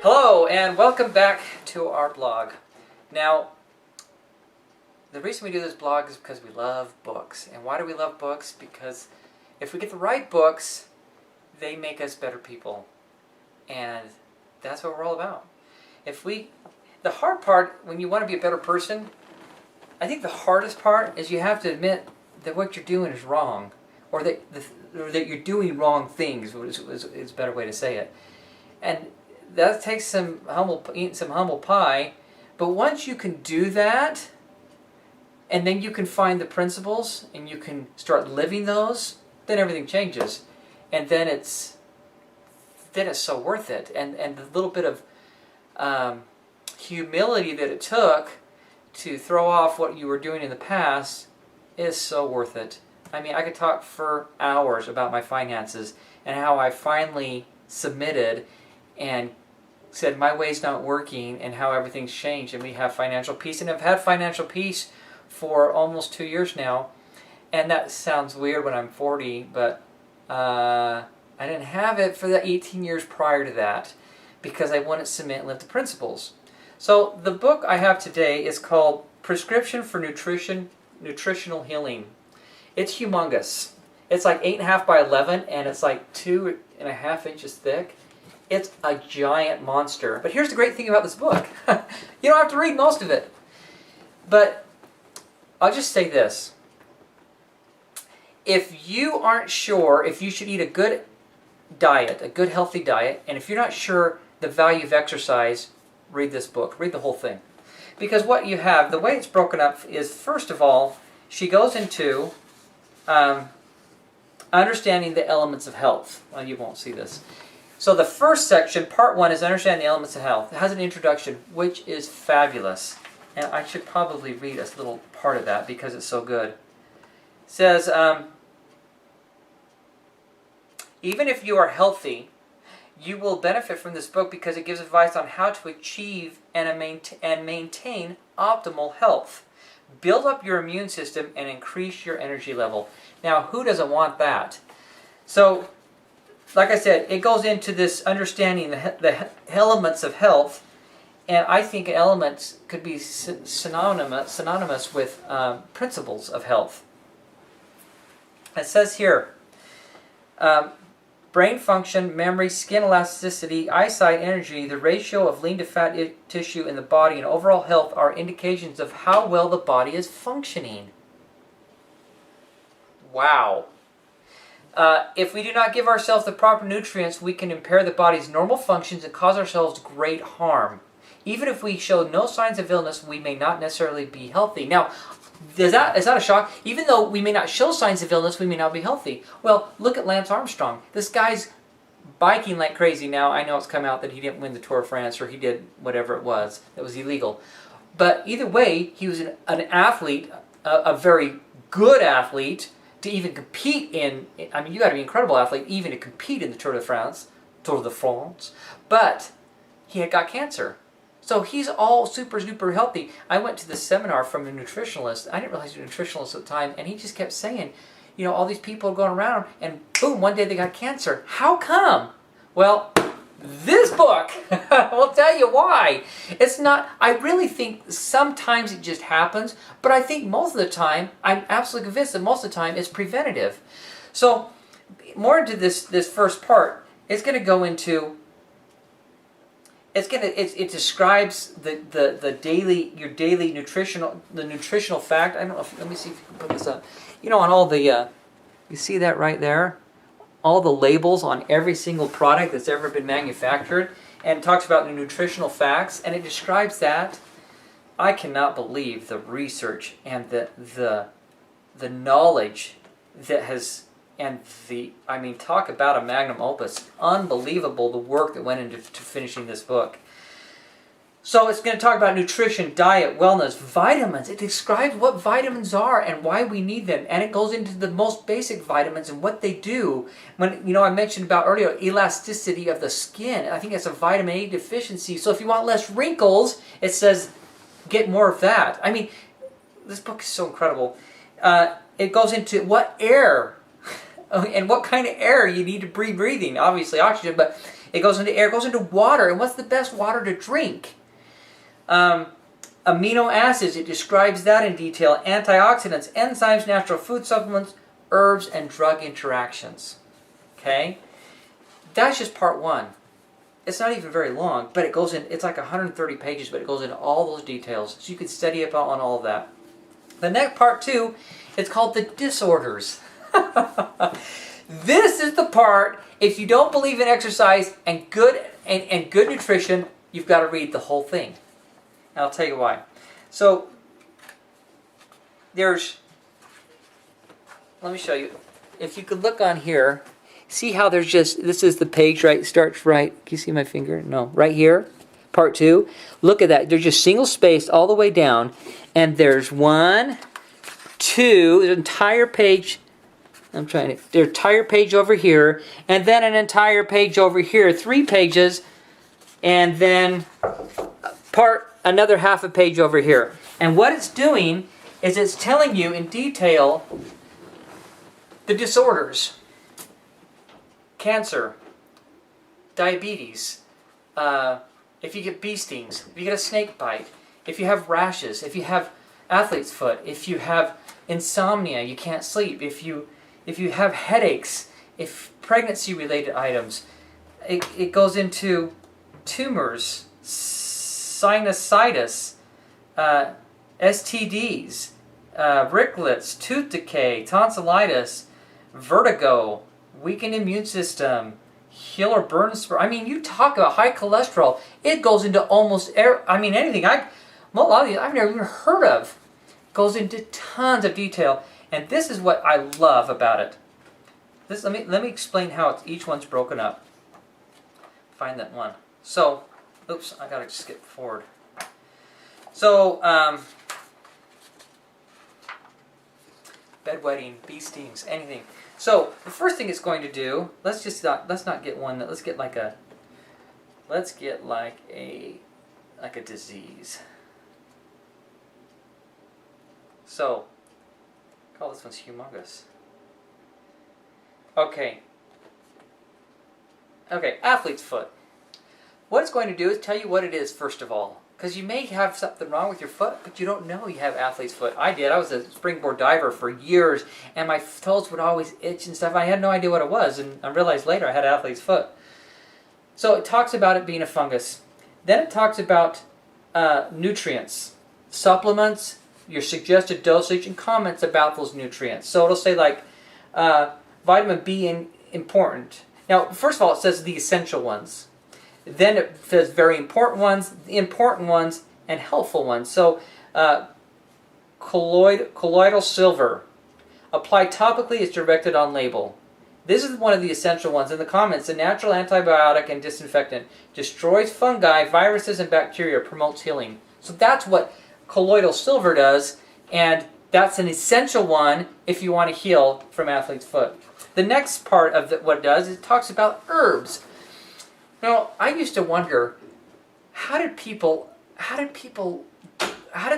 Hello and welcome back to our blog. Now, the reason we do this blog is because we love books. And why do we love books? Because if we get the right books, they make us better people. And that's what we're all about. The hard part, when you want to be a better person, I think the hardest part is you have to admit that what you're doing is wrong. Or that you're doing wrong things, is a better way to say it. And that takes eating some humble pie. But once you can do that, and then you can find the principles, and you can start living those, then everything changes. And then it's so worth it. And the little bit of humility that it took to throw off what you were doing in the past is so worth it. I mean, I could talk for hours about my finances and how I finally submitted and said my way's not working and how everything's changed and we have financial peace. And I've had financial peace for almost 2 years now. And that sounds weird when I'm 40, but I didn't have it for the 18 years prior to that because I wouldn't submit and live the principles. So the book I have today is called Prescription for Nutritional Healing. It's humongous. It's like 8.5 by 11 and it's like 2.5 inches thick. It's a giant monster. But here's the great thing about this book. You don't have to read most of it. But I'll just say this. If you aren't sure if you should eat a good diet, a good healthy diet, and if you're not sure the value of exercise, read this book. Read the whole thing. Because what you have, the way it's broken up is, first of all, she goes into understanding the elements of health. Well, you won't see this. So the first section, part 1, is understanding the elements of health. It has an introduction, which is fabulous. And I should probably read a little part of that because it's so good. It says, even if you are healthy, you will benefit from this book because it gives advice on how to achieve and maintain optimal health. Build up your immune system and increase your energy level. Now, who doesn't want that? So, like I said, it goes into this understanding the elements of health, and I think elements could be synonymous with principles of health. It says here, brain function, memory, skin elasticity, eyesight, energy, the ratio of lean to fat tissue in the body, and overall health are indications of how well the body is functioning. Wow. If we do not give ourselves the proper nutrients, we can impair the body's normal functions and cause ourselves great harm. Even if we show no signs of illness, we may not necessarily be healthy. Now, is that a shock? Even though we may not show signs of illness, we may not be healthy. Well, look at Lance Armstrong. This guy's biking like crazy now. I know it's come out that he didn't win the Tour de France, or he did whatever it was that was illegal. But either way, he was an athlete, a very good athlete, to even compete in, I mean, you got to be an incredible athlete even to compete in the Tour de France, but he had got cancer. So he's all super healthy. I went to this seminar from a nutritionalist. I didn't realize he was a nutritionalist at the time, and he just kept saying, you know, all these people are going around, and boom, one day they got cancer. How come? Well, this book will tell you why. It's not, I really think sometimes it just happens, but I think most of the time, I'm absolutely convinced that most of the time it's preventative. So, more into this first part, it's going to go into, it describes the daily nutritional fact. I don't know if, let me see if you can put this up. You know, on all the, you see that right there? All the labels on every single product that's ever been manufactured, and it talks about the nutritional facts, and it describes that. I cannot believe the research and the knowledge that has, and I mean, talk about a magnum opus. Unbelievable the work that went into finishing this book. So it's going to talk about nutrition, diet, wellness, vitamins. It describes what vitamins are and why we need them. And it goes into the most basic vitamins and what they do. When, you know, I mentioned about earlier, elasticity of the skin. I think it's a vitamin A deficiency. So if you want less wrinkles, it says get more of that. I mean, this book is so incredible. It goes into what air and what kind of air you need to be breathing. Obviously oxygen, but It goes into air, it goes into water. And what's the best water to drink? Amino acids, it describes that in detail. Antioxidants, enzymes, natural food supplements, herbs, and drug interactions. Okay? That's just part one. It's not even very long, but it goes in, it's like 130 pages, but it goes into all those details. So you can study up on all of that. The next part two, it's called the disorders. This is the part, if you don't believe in exercise and good nutrition, you've got to read the whole thing. And I'll tell you why. So, let me show you. If you could look on here, see how there's just, this is the page, right? It starts right, can you see my finger? No, right here, part two. Look at that, they're just single spaced all the way down. And there's one, two, there's an entire page. There's an entire page over here. And then an entire page over here, 3 pages. And then another half a page over here. And what it's doing is it's telling you in detail the disorders. Cancer, diabetes, if you get bee stings, if you get a snake bite, if you have rashes, if you have athlete's foot, if you have insomnia, you can't sleep, if you have headaches, if pregnancy-related items, it goes into tumors, sinusitis, STDs, ricklets, tooth decay, tonsillitis, vertigo, weakened immune system, heal or burn spur. I mean, you talk about high cholesterol, it goes into almost anything. A lot of these I've never even heard of. It goes into tons of detail, and this is what I love about it. Let me explain how each one's broken up. Find that one. So, oops, I gotta skip forward. So, bedwetting, bee stings, anything. So the first thing it's going to do, let's not get one that, let's get like a disease. So, call this one's humongous. Okay, athlete's foot. What it's going to do is tell you what it is first of all. Because you may have something wrong with your foot, but you don't know you have athlete's foot. I did. I was a springboard diver for years, and my toes would always itch and stuff. I had no idea what it was, and I realized later I had athlete's foot. So it talks about it being a fungus. Then it talks about nutrients, supplements, your suggested dosage, and comments about those nutrients. So it'll say like vitamin B important. Now, first of all, it says the essential ones. Then it says very important ones, and helpful ones. So, colloidal silver. Applied topically is directed on label. This is one of the essential ones. In the comments, a natural antibiotic and disinfectant. Destroys fungi, viruses, and bacteria. Promotes healing. So that's what colloidal silver does, and that's an essential one if you want to heal from athlete's foot. The next part of what it does is it talks about herbs. Now, I used to wonder, how did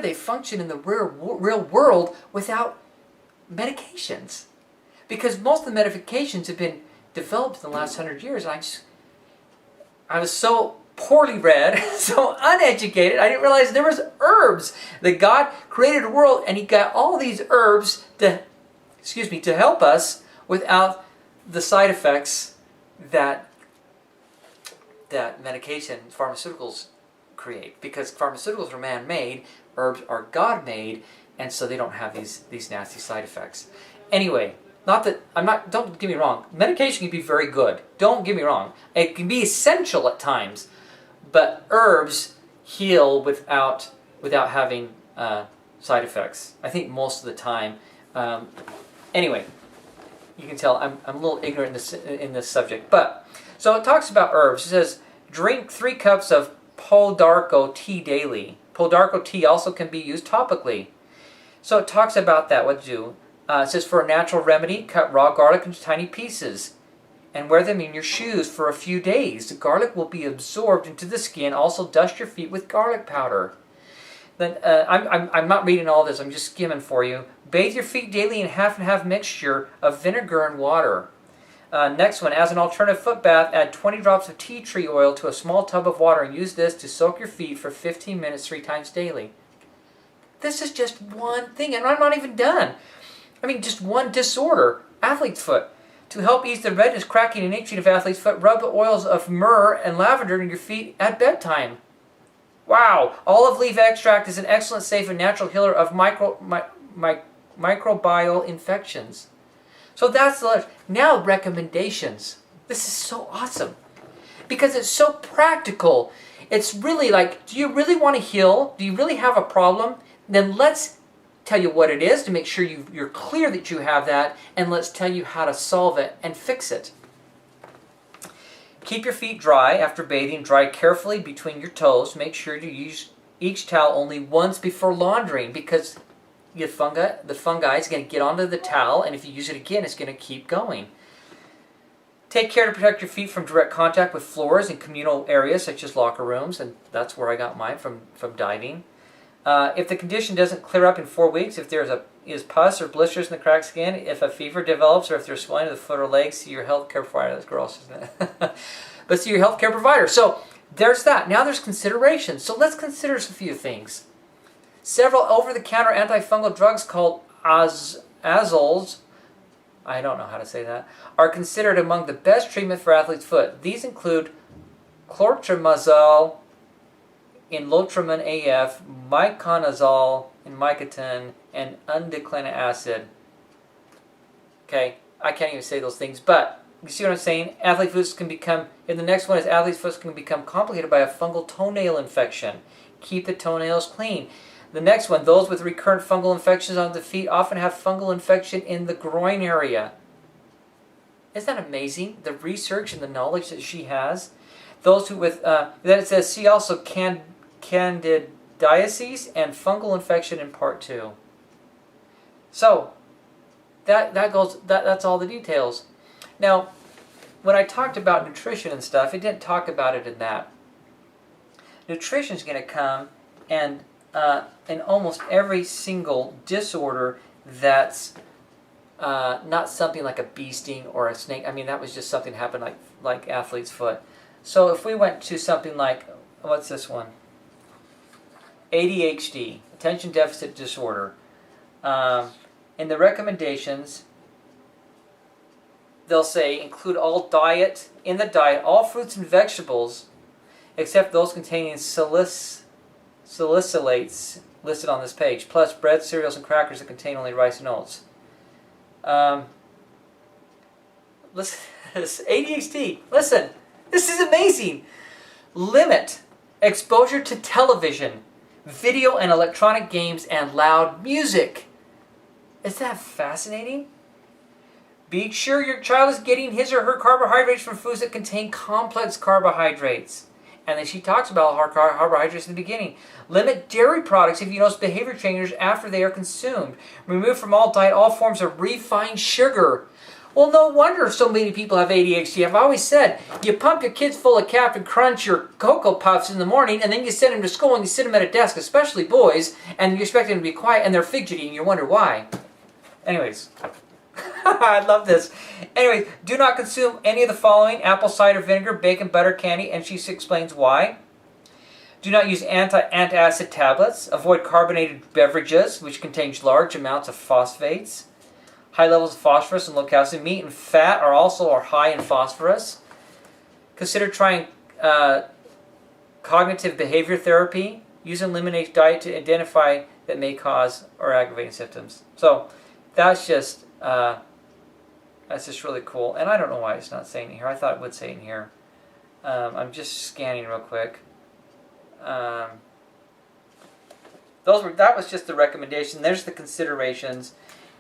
they function in the real world without medications? Because most of the medications have been developed in the last 100 years. And I was so poorly read, so uneducated, I didn't realize there was herbs. That God created a world, and He got all these herbs to help us without the side effects that medication, pharmaceuticals create. Because pharmaceuticals are man-made, herbs are God-made, and so they don't have these nasty side effects. Anyway, don't get me wrong, medication can be very good. Don't get me wrong. It can be essential at times, but herbs heal without having side effects. I think most of the time. Anyway, you can tell I'm a little ignorant in this subject, but so it talks about herbs. It says, drink 3 cups of Podarco tea daily. Podarco tea also can be used topically. So it talks about that, what to do. It says, for a natural remedy, cut raw garlic into tiny pieces and wear them in your shoes for a few days. The garlic will be absorbed into the skin. Also dust your feet with garlic powder. Then I'm not reading all this, I'm just skimming for you. Bathe your feet daily in half and half mixture of vinegar and water. Next one, as an alternative foot bath, add 20 drops of tea tree oil to a small tub of water and use this to soak your feet for 15 minutes 3 times daily. This is just one thing, and I'm not even done. I mean, just one disorder, athlete's foot. To help ease the redness, cracking, and itching of athlete's foot, rub the oils of myrrh and lavender in your feet at bedtime. Wow! Olive leaf extract is an excellent, safe, and natural healer of microbial infections. So that's the list. Now recommendations. This is so awesome because it's so practical. It's really like, do you really want to heal? Do you really have a problem? Then let's tell you what it is to make sure you're clear that you have that, and let's tell you how to solve it and fix it. Keep your feet dry after bathing. Dry carefully between your toes. Make sure to use each towel only once before laundering because the fungi is going to get onto the towel, and if you use it again, it's going to keep going. Take care to protect your feet from direct contact with floors in communal areas such as locker rooms, and that's where I got mine from diving. If the condition doesn't clear up in 4 weeks, if there is pus or blisters in the cracked skin, if a fever develops, or if there's swelling of the foot or legs, see your healthcare provider. That's gross, isn't it? But see your healthcare provider. So there's that. Now there's considerations. So let's consider a few things. Several over-the-counter antifungal drugs called azoles, I don't know how to say that, are considered among the best treatment for athlete's foot. These include clotrimazole in Lotrimin AF, miconazole in Micotin, and undeclinic acid. Okay, I can't even say those things, but you see what I'm saying? Athlete foot can become, and the next one is athlete foot can become complicated by a fungal toenail infection. Keep the toenails clean. The next one, those with recurrent fungal infections on the feet often have fungal infection in the groin area. Isn't that amazing? The research and the knowledge that she has. Those who with, then it says, see also candidiasis and fungal infection in part 2. So, that's all the details. Now, when I talked about nutrition and stuff, it didn't talk about it in that. Nutrition is going to come and in almost every single disorder that's not something like a bee sting or a snake. I mean, that was just something that happened like athlete's foot. So if we went to something like, what's this one? ADHD, attention deficit disorder. In the recommendations, they'll say include all diet, in the diet, all fruits and vegetables except those containing salicylates listed on this page, plus bread, cereals, and crackers that contain only rice and oats. Listen, ADHD, listen, this is amazing. Limit exposure to television, video and electronic games, and loud music. Is that fascinating? Be sure your child is getting his or her carbohydrates from foods that contain complex carbohydrates. And then she talks about carbohydrates in the beginning. Limit dairy products if you notice behavior changes after they are consumed. Remove from all diet all forms of refined sugar. Well, no wonder so many people have ADHD. I've always said, you pump your kids full of Captain Crunch or Cocoa Puffs in the morning, and then you send them to school and you sit them at a desk, especially boys, and you expect them to be quiet, and they're fidgety, and you wonder why. Anyways, I love this. Anyways, do not consume any of the following: apple cider vinegar, bacon, butter, candy, and she explains why. Do not use antacid tablets. Avoid carbonated beverages, which contain large amounts of phosphates. High levels of phosphorus and low calcium. Meat and fat are high in phosphorus. Consider trying cognitive behavior therapy. Use and eliminate diet to identify that may cause or aggravating symptoms. So that's just really cool. And I don't know why it's not saying it here. I thought it would say it in here. I'm just scanning real quick. That was just the recommendation. There's the considerations.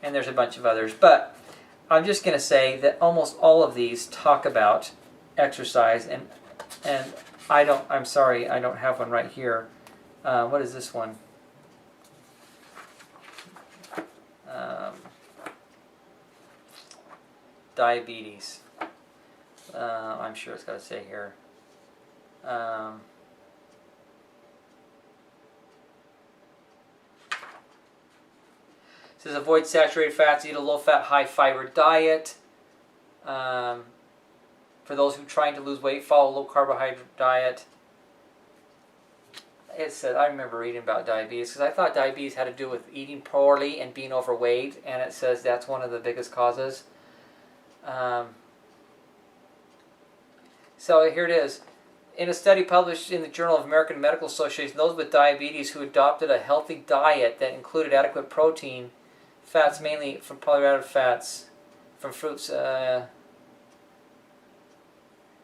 And there's a bunch of others. But I'm just going to say that almost all of these talk about exercise. And I'm sorry, I don't have one right here. What is this one? Diabetes. I'm sure it's got to say here. It says avoid saturated fats, eat a low-fat, high-fiber diet. For those who are trying to lose weight, follow a low carbohydrate diet. It said, I remember reading about diabetes because I thought diabetes had to do with eating poorly and being overweight, and it says that's one of the biggest causes. So here it is. In a study published in the Journal of American Medical Association, those with diabetes who adopted a healthy diet that included adequate protein, fats mainly from polyunsaturated fats, from fruits, they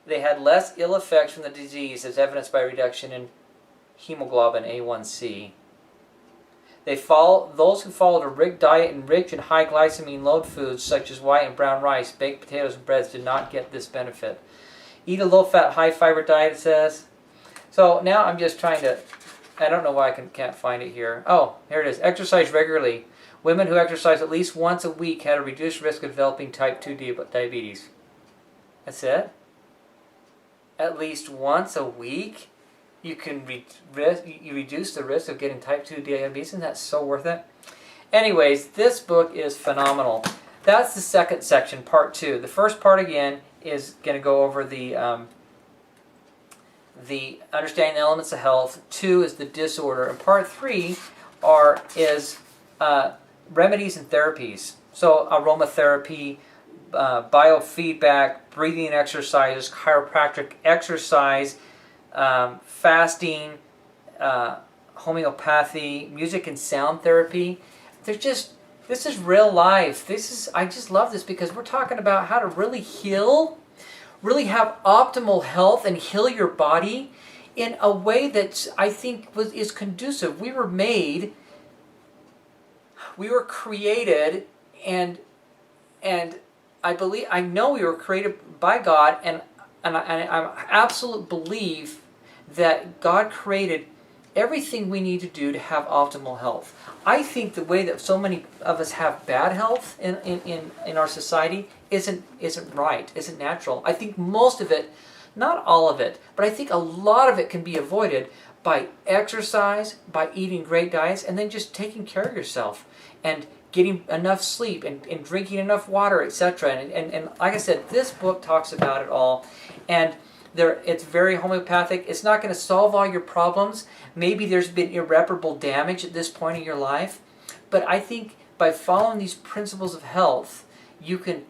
had less ill effects from the disease as evidenced by reduction in hemoglobin A1C. Those who followed a rigged diet enriched in high glycemine load foods such as white and brown rice, baked potatoes, and breads did not get this benefit. Eat a low-fat, high-fiber diet, it says. So now I'm just trying to, I don't know why I can't find it here. Oh, here it is. Exercise regularly. Women who exercise at least once a week had a reduced risk of developing type 2 diabetes. That's it? At least once a week? You can you reduce the risk of getting type 2 diabetes, and that's so worth it. Anyways, this book is phenomenal. That's the second section, part 2. The first part, again, is going to go over the understanding the elements of health. 2 is the disorder. And part 3 is remedies and therapies. So aromatherapy, biofeedback, breathing exercises, chiropractic exercise, fasting, homeopathy, music and sound therapy. This is real life. I just love this because we're talking about how to really heal, really have optimal health and heal your body in a way that I think is conducive. We were created, and I know we were created by God, and I absolutely believe that God created everything we need to do to have optimal health. I think the way that so many of us have bad health in our society isn't right, isn't natural. I think most of it, not all of it, but I think a lot of it can be avoided by exercise, by eating great diets, and then just taking care of yourself and getting enough sleep and drinking enough water, etc. And like I said, this book talks about it all. And it's very homeopathic. It's not going to solve all your problems. Maybe there's been irreparable damage at this point in your life. But I think by following these principles of health, you can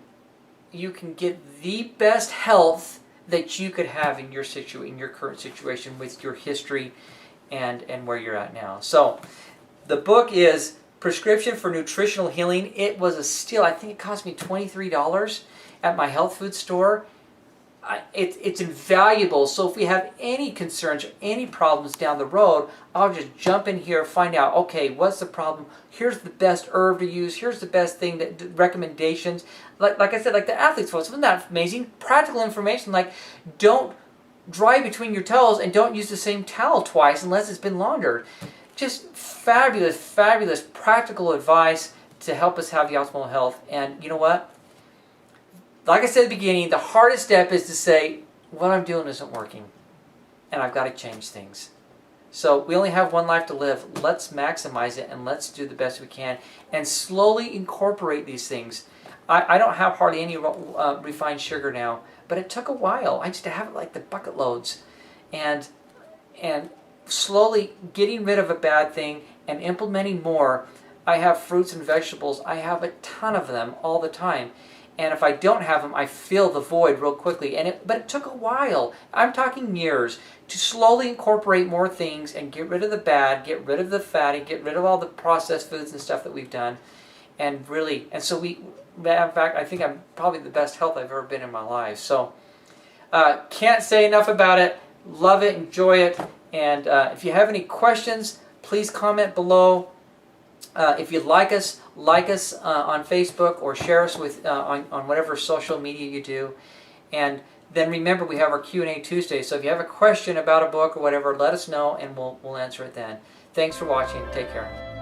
get the best health that you could have in your current situation with your history and where you're at now. So the book is Prescription for Nutritional Healing. It was a steal. I think it cost me $23 at my health food store. It's invaluable. So if we have any concerns or any problems down the road, I'll just jump in here, find out, okay, what's the problem? Here's the best herb to use. Here's the best thing, recommendations. Like I said, like the athlete's voice. Wasn't that amazing? Practical information like don't dry between your toes and don't use the same towel twice unless it's been laundered. Just fabulous, fabulous practical advice to help us have the optimal health. And you know what? Like I said at the beginning, the hardest step is to say, what I'm doing isn't working, and I've got to change things. So we only have one life to live. Let's maximize it, and let's do the best we can, and slowly incorporate these things. I don't have hardly any refined sugar now, but it took a while. I used to have it like the bucket loads, and slowly getting rid of a bad thing and implementing more. I have fruits and vegetables. I have a ton of them all the time. And if I don't have them, I fill the void real quickly. But it took a while. I'm talking years to slowly incorporate more things and get rid of the bad, get rid of the fatty, get rid of all the processed foods and stuff that we've done. And so in fact, I think I'm probably the best health I've ever been in my life. So can't say enough about it. Love it, enjoy it. And if you have any questions, please comment below. If you like us on Facebook or share us with on whatever social media you do. And then remember, we have our Q&A Tuesday. So if you have a question about a book or whatever, let us know and we'll answer it then. Thanks for watching. Take care.